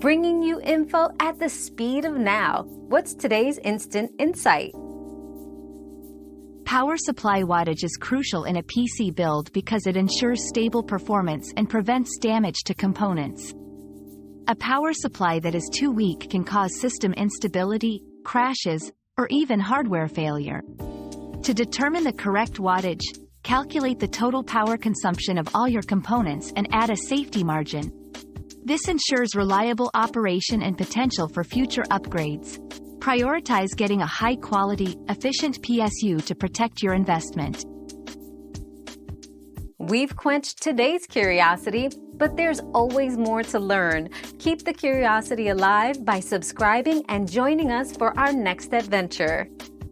bringing you info at the speed of now. What's today's instant insight? Power supply wattage is crucial in a PC build because it ensures stable performance and prevents damage to components. A power supply that is too weak can cause system instability, crashes, or even hardware failure. To determine the correct wattage, calculate the total power consumption of all your components and add a safety margin. This ensures reliable operation and potential for future upgrades. Prioritize getting a high-quality, efficient PSU to protect your investment. We've quenched today's curiosity, but there's always more to learn. Keep the curiosity alive by subscribing and joining us for our next adventure.